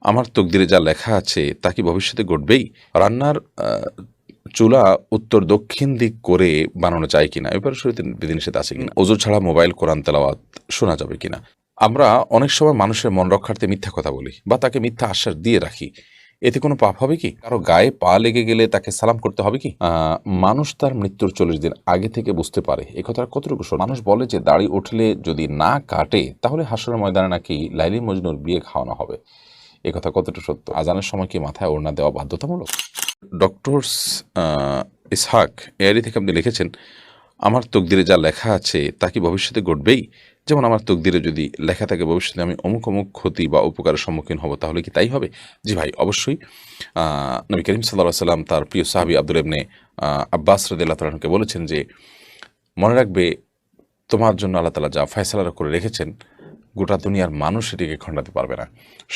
আমার তকদিরে যা লেখা আছে তা কি ভবিষ্যতে ঘটবেই? রান্নার চুলা উত্তর দক্ষিণ দিক করে বানানো যায় কিনা? এ ব্যাপারে শরীয়তে বিধিনিষেধ আছে কিনা? ওযু ছাড়া মোবাইল, কোরআন তেলাওয়াত শোনা যাবে কিনা? আমরা অনেক সময় মানুষের মন রক্ষার্থে মিথ্যা কথা বলি বা তাকে মিথ্যা আশ্বাস দিয়ে রাখি। এতে কোনো পাপ হবে কি? কারো গায়ে পা লেগে গেলে তাকে সালাম করতে হবে কি? মানুষ তার মৃত্যুর ৪০ দিন আগে থেকে বুঝতে পারে। এ কথাটা কতটুকু সত্য? মানুষ বলে যে দাড়ি উঠলে যদি না কাটে তাহলে হাশরের ময়দানে নাকি লাইলি মজনুর বিয়ে খাওয়ানো হবে। এ কথা কতটা সত্য? আজানের সময় কি মাথায় ওড়না দেওয়া বাধ্যতামূলক? ডক্টরস ইসহাক এআরই থেকে আপনি লিখেছেন, আমার তকদিরে যা লেখা আছে তা কি ভবিষ্যতে ঘটবেই? যেমন আমার তকদিরে যদি লেখা থাকে ভবিষ্যতে আমি অমুক অমুক ক্ষতি বা উপকারের সম্মুখীন হব, তাহলে কি তাই হবে? জি ভাই, অবশ্যই। নবী করিম সাল্লাল্লাহু আলাইহি সাল্লাম তার প্রিয় সাহাবী আব্দুল্লাহ ইবনে আব্বাস রাদিয়াল্লাহু তাআলা আনহুকে বলেছেন যে, মনে রাখবে তোমার জন্য আল্লাহ তাআলা যা ফয়সালা করে রেখেছেন গোটা দুনিয়ার মানুষ সেটিকে খণ্ডাতে পারবে না।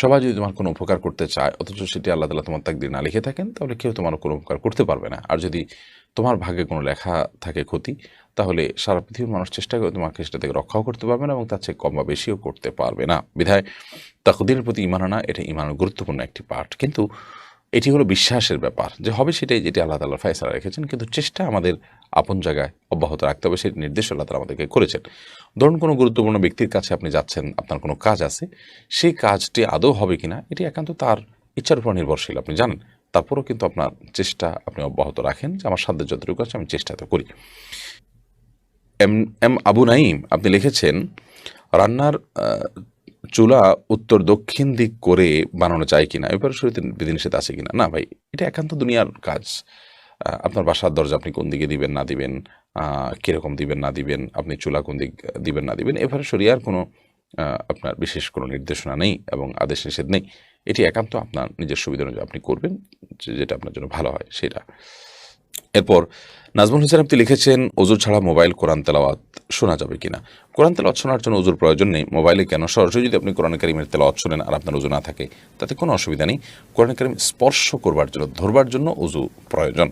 সবাই যদি তোমার কোনো উপকার করতে চায় অথচ সেটি আল্লাহ তাআলা তোমার তাকদীরে না লিখে থাকেন, তাহলে কেউ তোমার কোনো উপকার করতে পারবে না। আর যদি তোমার ভাগ্যে কোনো লেখা থাকে ক্ষতি, তাহলে সারা পৃথিবীর মানুষ চেষ্টা করে তোমাকে সেটা থেকে রক্ষাও করতে পারবে না এবং তার চেয়ে কম বা বেশিও করতে পারবে না। বিধায় তাকদীরের প্রতি ঈমান আনা এটা ঈমানের গুরুত্বপূর্ণ একটি পার্ট। কিন্তু এটি হলো বিশ্বাসের ব্যাপার যে হবে সেটাই যেটি আল্লাহ তাআলা ফয়সালা রেখেছেন, কিন্তু চেষ্টা আমাদের আপন জায়গায় অব্যাহত রাখতে হবে। সেই নির্দেশ আল্লাহ তাআলা আমাদেরকে করেছেন। ধরুন কোনো গুরুত্বপূর্ণ ব্যক্তির কাছে আপনি যাচ্ছেন, আপনার কোনো কাজ আছে, সেই কাজটি আদৌ হবে কিনা এটি একান্ত তার ইচ্ছার উপর নির্ভরশীল, আপনি জানেন। তারপরেও কিন্তু আপনার চেষ্টা আপনি অব্যাহত রাখেন যে আমার সাধ্যের যতটুকু আছে আমি চেষ্টা তো করি। এম এম আবু নাঈম আপনি লিখেছেন, রান্নার চুলা উত্তর দক্ষিণ দিক করে বানানো যায় কিনা? এ ব্যাপারে শরীয়তে বিধিনিষেধ আছে কিনা? না ভাই, এটা একান্ত দুনিয়ার কাজ। আপনার বাসার দরজা আপনি কোন দিকে দিবেন না দিবেন, কিরকম দিবেন না দিবেন, আপনি চুলা কোন দিক দিবেন না দিবেন, এভাবে শরিয়ার কোনো আপনার বিশেষ কোনো নির্দেশনা নেই এবং আদেশ নিষেধ নেই। এটি একান্ত আপনার নিজের সুবিধা অনুযায়ী আপনি করবেন, যেটা আপনার জন্য ভালো হয় সেটা। এরপর নাজমুল হোসেন আপনি লিখেছেন, ওযু ছাড়া মোবাইল, কোরআন তেলাওয়াত শোনা যাবে কিনা? কোরআন তেলাওয়াত শোনার জন্য ওযুর প্রয়োজন নেই। মোবাইলে কেন? সরাসরি যদি আপনি কোরআন কারীমের তেলাওয়াত শোনেন আর আপনার ওযু না থাকে, তাতে কোনো অসুবিধা নেই। কোরআন কারীম স্পর্শ করবার জন্য, ধরবার জন্য ওযু প্রয়োজন।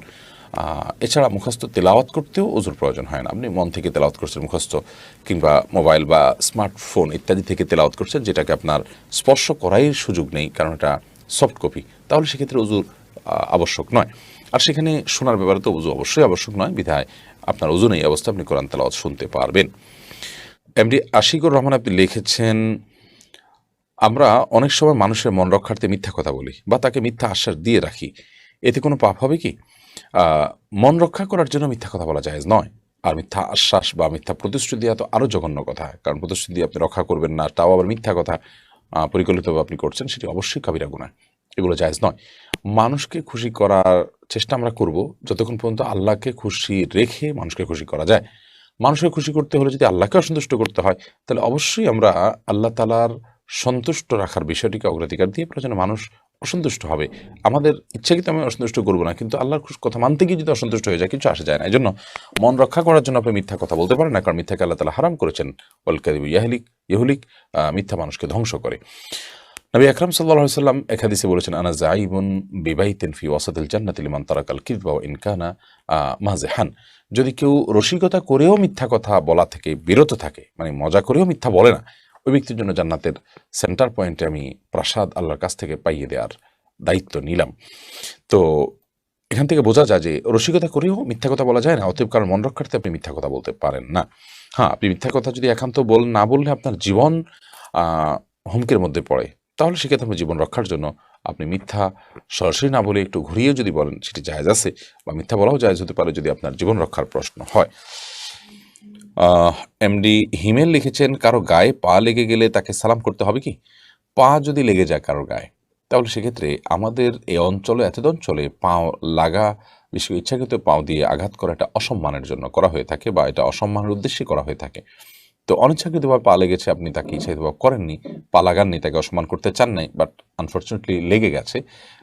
এছাড়া মুখস্থ তেলাওয়াত করতেও ওযুর প্রয়োজন হয় না। আপনি মন থেকে তেলাওয়াত করছেন মুখস্থ, কিংবা মোবাইল বা স্মার্টফোন ইত্যাদি থেকে তেলাওয়াত করছেন, যেটাকে আপনার স্পর্শ করাই সুযোগ নেই, কারণ এটা সফট কপি, তাহলে সেক্ষেত্রে ওযুর আবশ্যক নয়। আর সেখানে শোনার ব্যাপারে তো ওযু অবশ্যই আবশ্যক নয়, বিধায় আপনার ওযু নেই অবস্থা আপনি কোরআন তেলাওয়াত শুনতে পারবেন। এমডি আশিকুর রহমান আপনি লিখেছেন, আমরা অনেক সময় মানুষের মন রক্ষার্থে মিথ্যা কথা বলি বা তাকে মিথ্যা আশ্বাস দিয়ে রাখি। এতে কোনো পাপ হবে কি? মন রক্ষা করার জন্য মিথ্যা কথা বলা জায়েজ নয়। আর মিথ্যা আশ্বাস বা মিথ্যা প্রতিশ্রুতি দেওয়া তো আরও জঘন্য কথা। কারণ প্রতিশ্রুতি দিয়ে আপনি রক্ষা করবেন না, তাও আবার মিথ্যা কথা পরিকল্পিতভাবে আপনি করছেন, সেটি অবশ্যই কাবিরা গুনাহ। এগুলো জায়েজ নয়। মানুষকে খুশি করার চেষ্টা আমরা করব যতক্ষণ পর্যন্ত আল্লাহকে খুশি রেখে মানুষকে খুশি করা যায়। মানুষকে খুশি করতে হলে যদি আল্লাহকে অসন্তুষ্ট করতে হয়, তাহলে অবশ্যই আমরা আল্লাহ তাআলার সন্তুষ্ট রাখার বিষয়টিকে অগ্রাধিকার দিয়ে প্রয়োজনে মানুষ অসন্তুষ্ট হবে। আমাদের ইচ্ছাকৃত আমি অসন্তুষ্ট করব না, কিন্তু আল্লাহর কথা মানতে গিয়ে যদি অসন্তুষ্ট হয়ে যায়, কিছু আসে যায় না। এজন্য মন রক্ষা করার জন্য আপনি মিথ্যা কথা বলতে পারেন না, কারণ মিথ্যাকে আল্লাহ তাআলা হারাম করেছেন। ওয়াল কাযিবু ইয়াহলিক, মিথ্যা মানুষকে ধ্বংস করে। নবী আকরাম সাল্লাল্লাহু আলাইহি ওয়াসাল্লাম এক হাদিসে বলেছেন, আনা যাইবুন বিবাইতিন ফি ওয়াসাতিল জান্নাতি লিমান তারাকাল কিযবা ওয়া ইন কানা মাযহান। যদি কেউ রসিকতা করেও মিথ্যা কথা বলা থেকে বিরত থাকে, মানে মজা করেও মিথ্যা বলে না, ওই ব্যক্তির জন্য জান্নাতের সেন্টার পয়েন্টে আমি প্রাসাদ আল্লাহর কাছ থেকে পাইয়ে দেওয়ার দায়িত্ব নিলাম। তো এখান থেকে বোঝা যায় যে রসিকতা করেও মিথ্যা কথা বলা যায় না, অতএব কারণ মন রক্ষার্থে আপনি মিথ্যা কথা বলতে পারেন না। হ্যাঁ, আপনি মিথ্যা কথা যদি একান্ত না বললে আপনার জীবন হুমকির মধ্যে পড়ে, তাহলে সেক্ষেত্রে আপনি জীবন রক্ষার জন্য আপনি মিথ্যা সরাসরি না বলে একটু ঘুরিয়েও যদি বলেন, সেটি জায়েজ আছে, বা মিথ্যা বলাও জায়েজ হতে পারে যদি আপনার জীবন রক্ষার প্রশ্ন হয়। এমডি হিমেল লিখেছেন, কারো গায়ে পা লেগে গেলে তাকে সালাম করতে হবে কি? পা যদি লেগে যায় কারোর গায়ে, তাহলে সেক্ষেত্রে আমাদের এই অঞ্চলে, এতদ অঞ্চলে পাও লাগা, বিশেষ করে ইচ্ছাকৃত পাও দিয়ে আঘাত করা, এটা অসম্মানের জন্য করা হয়ে থাকে, বা এটা অসম্মানের উদ্দেশ্যে করা হয়ে থাকে। তো অনিচ্ছাকৃতভাবে পা লেগেছে, আপনি তাকে ইচ্ছাকৃতভাবে করেননি, পা লাগাননি, তাকে অসম্মান করতে চান নাই, বাট আনফর্চুনেটলি লেগে গেছে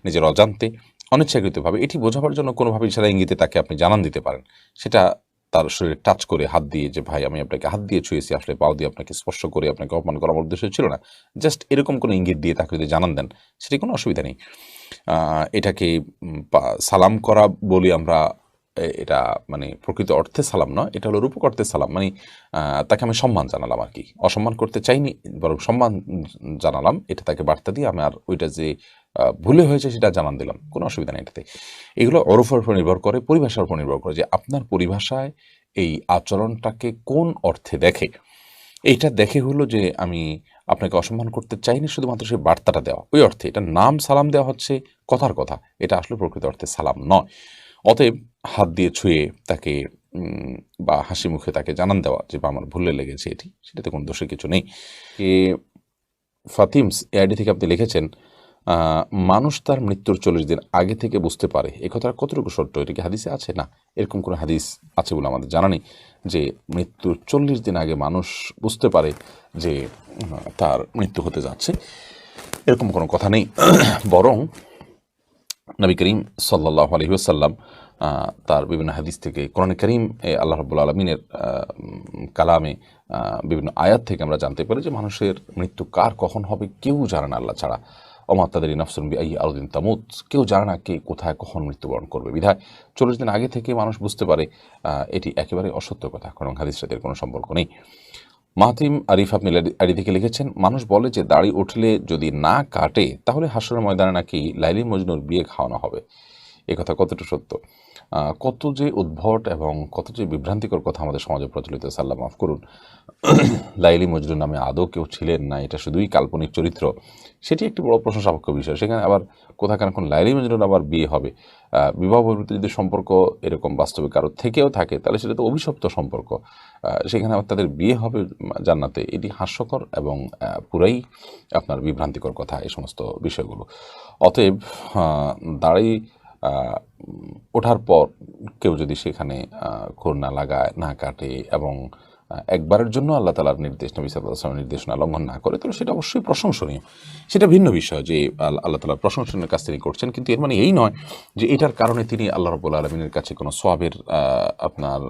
নিজের অজান্তে, অনিচ্ছাকৃতভাবে। এটি বোঝাবার জন্য কোনোভাবে ইশারা ইঙ্গিতে তাকে আপনি জানান দিতে পারেন। সেটা তার শরীরে টাচ করে হাত দিয়ে, যে ভাই আমি আপনাকে হাত দিয়ে ছুঁয়েছি, আসলে পাও দিয়ে আপনাকে স্পর্শ করে আপনাকে অপমান করার আমার উদ্দেশ্য ছিল না, জাস্ট এরকম কোনো ইঙ্গিত দিয়ে তাকে যদি জানান দেন, সেটি কোনো অসুবিধা নেই। এটাকে সালাম করা বলি আমরা এটা মানে প্রকৃত অর্থে সালাম নয়, এটা হলো রূপক অর্থে সালাম। মানে তাকে আমি সম্মান জানালাম আর কি, অসম্মান করতে চাইনি, বরং সম্মান জানালাম, এটা তাকে বার্তা দিয়ে আমি আর ওইটা যে ভুলে হয়েছে সেটা জানান দিলাম, কোনো অসুবিধা নেই এটাতে। এগুলো ওরফের উপর নির্ভর করে, পরিভাষার উপর নির্ভর করে যে আপনার পরিভাষায় এই আচরণটাকে কোন অর্থে দেখে। এইটা দেখে হলো যে আমি আপনাকে অসম্মান করতে চাইনি, শুধুমাত্র সেই বার্তাটা দেওয়া, ওই অর্থে। এটা নাম সালাম দেওয়া হচ্ছে কথার কথা, এটা আসলে প্রকৃত অর্থে সালাম নয়। অতএব হাত দিয়ে ছুঁয়ে তাকে বা হাসি মুখে তাকে জানান দেওয়া যে বা আমার ভুলে লেগেছে এটি, সেটাতে কোনো দোষের কিছু নেই। এ ফাতিমস এআইডি থেকে আপনি লিখেছেন, মানুষ তার মৃত্যুর 40 দিন আগে থেকে বুঝতে পারে, এ কথাটা কতটুকু সত্য? এটা কি হাদিসে আছে? না, এরকম কোনো হাদিস আছে বলে আমাদের জানা নেই যে মৃত্যুর 40 দিন আগে মানুষ বুঝতে পারে যে তার মৃত্যু হতে যাচ্ছে, এরকম কোনো কথা নেই। বরং নবী করিম সাল্লাল্লাহু আলাইহি ওয়াসাল্লাম তার বিভিন্ন হাদিস থেকে, কোরআনে কারীম আল্লাহ রাব্বুল আলামিনের কালামে বিভিন্ন আয়াত থেকে আমরা জানতে পারি যে মানুষের মৃত্যু কার কখন হবে কেউ জানে না আল্লাহ ছাড়া। ওমা তাদরি নাফসুন বিআইয়ি আরদিন তামুত, কেউ জানে না কে কোথায় কখন মৃত্যুবরণ করবে। বিধায় 40 দিন আগে থেকে মানুষ বুঝতে পারে, এটি একেবারে অসত্য কথা, কারণ হাদিসের সাথে কোনো সম্পর্ক নেই। মাহতিম আরিফ আপনি আড়ি থেকে লিখেছেন, মানুষ বলে যে দাড়ি উঠলে যদি না কাটে তাহলে হাসরের ময়দানে নাকি লাইলি মজনুর বিয়ে খাওয়ানো হবে। এ কথা কতটা সত্য? কত যে উদ্ভট এবং কত যে বিভ্রান্তিকর কথা আমাদের সমাজে প্রচলিত। আল্লাহ মাফ করুন, লাইলি মজনু নামে আদৌ কেউ ছিলেন না, এটা শুধুই কাল্পনিক চরিত্র, সেটি একটি বড় প্রশংসাপক্ষ বিষয়। সেখানে আবার কোথাকার এখন লাইলি মজনুর আবার বিয়ে হবে। বিবাহ বহির্ভূত যদি সম্পর্ক এরকম বাস্তবে কারো থেকেও থাকে তাহলে সেটা তো অভিশপ্ত সম্পর্ক, সেখানে আবার তাদের বিয়ে হবে জান্নাতে, এটি হাস্যকর এবং পুরাই আপনার বিভ্রান্তিকর কথা এই সমস্ত বিষয়গুলো। অতএব দাড়ি ওঠার পর কেউ যদি সেখানে খুর না লাগায়, না কাটে এবং একবারের জন্য আল্লাহ তাআলার নির্দেশ, নবী সাল্লাল্লাহু আলাইহি ওয়াসাল্লামের নির্দেশনা লঙ্ঘন না করে, তাহলে সেটা অবশ্যই প্রশংসনীয়। সেটা ভিন্ন বিষয় যে আল্লাহ তাআলার প্রশংসনীয় কাজ তিনি করছেন, কিন্তু এর মানে এই নয় যে এটার কারণে তিনি আল্লাহ রাব্বুল আলামিনের কাছে কোনো সওয়াবের আপনার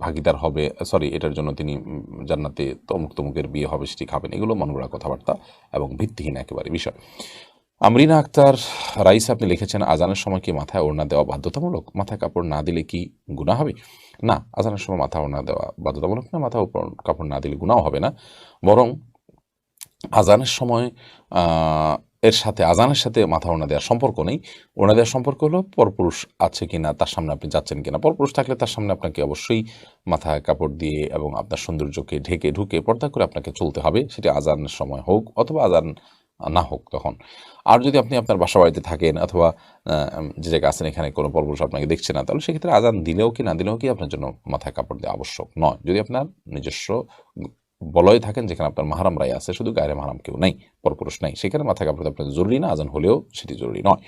ভাগীদার হবে, সরি, এটার জন্য তিনি জান্নাতে তমুক তমুকের বিয়ে হবে সেটি খাবেন। এগুলো মনগড়া কথাবার্তা এবং ভিত্তিহীন একেবারে বিষয়। আমরিনা আক্তার রাইস আপনি লিখেছেন, আজানের সময় কি মাথায় ওড়না দেওয়া বাধ্যতামূলক? মাথায় কাপড় না দিলে কি গুনাহ হবে? না, আজানের সময় মাথা ওড়না দেওয়া বাধ্যতামূলক না, মাথা কাপড় না দিলে গুনাহ হবে না। বরং আজানের সময় এর সাথে, আজানের সাথে মাথা ওড়না দেওয়ার সম্পর্ক নেই। ওড়না দেওয়ার সম্পর্ক হলো পরপুরুষ আছে কিনা, তার সামনে আপনি যাচ্ছেন কিনা। পরপুরুষ থাকলে তার সামনে আপনাকে অবশ্যই মাথায় কাপড় দিয়ে এবং আপনার সৌন্দর্যকে ঢেকে ঢুকে পর্দা করে আপনাকে চলতে হবে, সেটি আজানের সময় হোক অথবা আজান না হোক তখন। আর যদি আপনি আপনার বাসা বাড়িতে থাকেন অথবা যে জায়গায় আছেন এখানে কোনো পরপুরুষ আপনাকে দেখছে না, তাহলে সেক্ষেত্রে আজান দিলেও কি না দিলেও কি আপনার জন্য মাথায় কাপড় দেওয়া আবশ্যক নয়। যদি আপনার নিজস্ব বলয়ে থাকেন যেখানে আপনার মাহারামরাই আছে, শুধু গায়রে মাহারাম কেউ নেই, পরপুরুষ নেই, সেখানে মাথায় কাপড় আপনার জরুরি না, আজান হলেও সেটি জরুরি নয়।